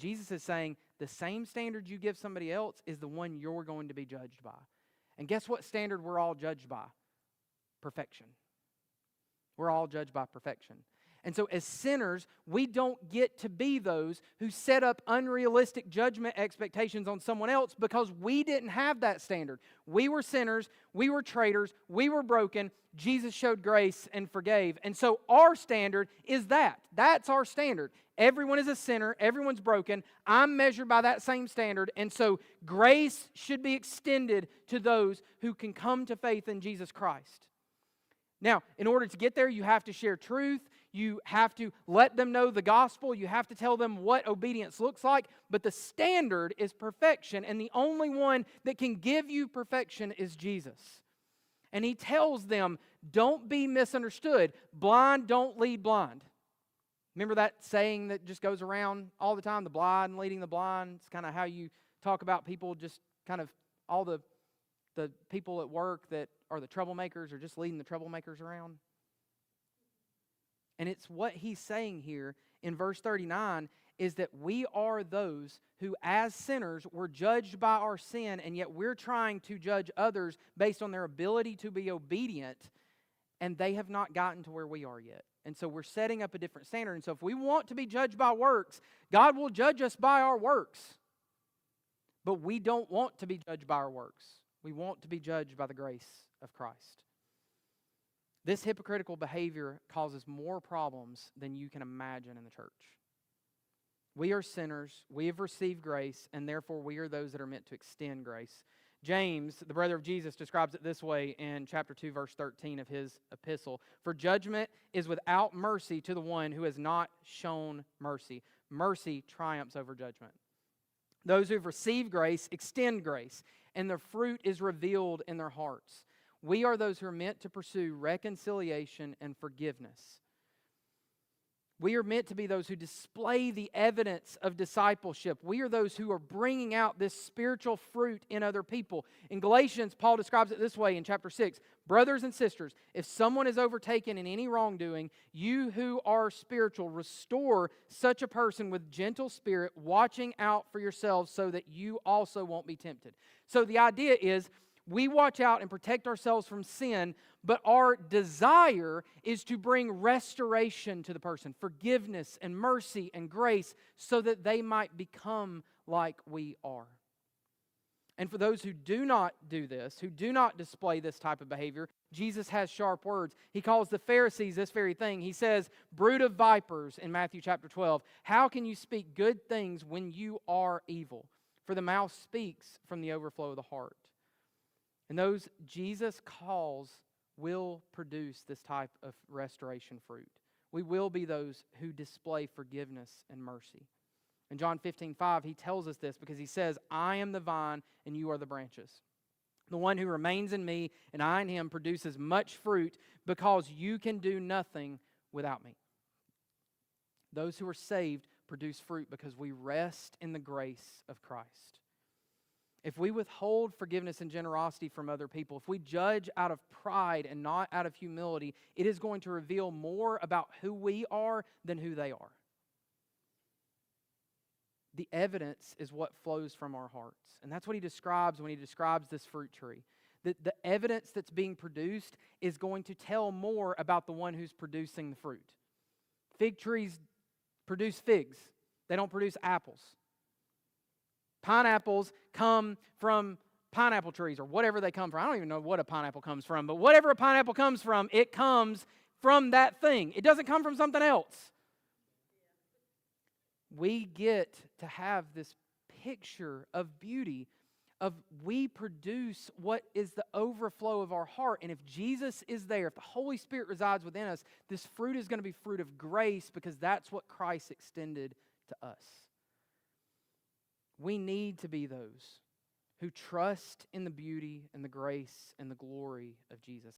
Jesus is saying the same standard you give somebody else is the one you're going to be judged by. And guess what standard we're all judged by? Perfection. We're all judged by perfection. And so as sinners, we don't get to be those who set up unrealistic judgment expectations on someone else because we didn't have that standard. We were sinners, we were traitors, we were broken. Jesus showed grace and forgave. And so our standard is that. That's our standard. Everyone is a sinner, everyone's broken. I'm measured by that same standard. And so grace should be extended to those who can come to faith in Jesus Christ. Now, in order to get there, you have to share truth. You have to let them know the gospel. You have to tell them what obedience looks like. But the standard is perfection. And the only one that can give you perfection is Jesus. And He tells them, don't be misunderstood. Blind don't lead blind. Remember that saying that just goes around all the time, the blind leading the blind? It's kind of how you talk about people, just kind of all the people at work that are the troublemakers are just leading the troublemakers around. And it's what He's saying here in verse 39 is that we are those who as sinners were judged by our sin, and yet we're trying to judge others based on their ability to be obedient, and they have not gotten to where we are yet. And so we're setting up a different standard. And so if we want to be judged by works, God will judge us by our works. But we don't want to be judged by our works. We want to be judged by the grace of Christ. This hypocritical behavior causes more problems than you can imagine in the church. We are sinners, we have received grace, and therefore we are those that are meant to extend grace. James, the brother of Jesus, describes it this way in chapter 2, verse 13 of his epistle. For judgment is without mercy to the one who has not shown mercy. Mercy triumphs over judgment. Those who have received grace extend grace, and the fruit is revealed in their hearts. We are those who are meant to pursue reconciliation and forgiveness. We are meant to be those who display the evidence of discipleship. We are those who are bringing out this spiritual fruit in other people. In Galatians, Paul describes it this way in chapter 6. Brothers and sisters, if someone is overtaken in any wrongdoing, you who are spiritual, restore such a person with gentle spirit, watching out for yourselves so that you also won't be tempted. So the idea is, we watch out and protect ourselves from sin, but our desire is to bring restoration to the person, forgiveness and mercy and grace, so that they might become like we are. And for those who do not do this, who do not display this type of behavior, Jesus has sharp words. He calls the Pharisees this very thing. He says, brood of vipers in Matthew chapter 12, how can you speak good things when you are evil? For the mouth speaks from the overflow of the heart. And those Jesus calls will produce this type of restoration fruit. We will be those who display forgiveness and mercy. In John 15:5, He tells us this because He says, I am the vine and you are the branches. The one who remains in me and I in him produces much fruit because you can do nothing without me. Those who are saved produce fruit because we rest in the grace of Christ. If we withhold forgiveness and generosity from other people, if we judge out of pride and not out of humility, it is going to reveal more about who we are than who they are. The evidence is what flows from our hearts. And that's what He describes when He describes this fruit tree. That the evidence that's being produced is going to tell more about the one who's producing the fruit. Fig trees produce figs. They don't produce apples. Pineapples come from pineapple trees or whatever they come from. I don't even know what a pineapple comes from, but whatever a pineapple comes from, it comes from that thing. It doesn't come from something else. We get to have this picture of beauty, of we produce what is the overflow of our heart. And if Jesus is there, if the Holy Spirit resides within us, this fruit is going to be fruit of grace because that's what Christ extended to us. We need to be those who trust in the beauty and the grace and the glory of Jesus.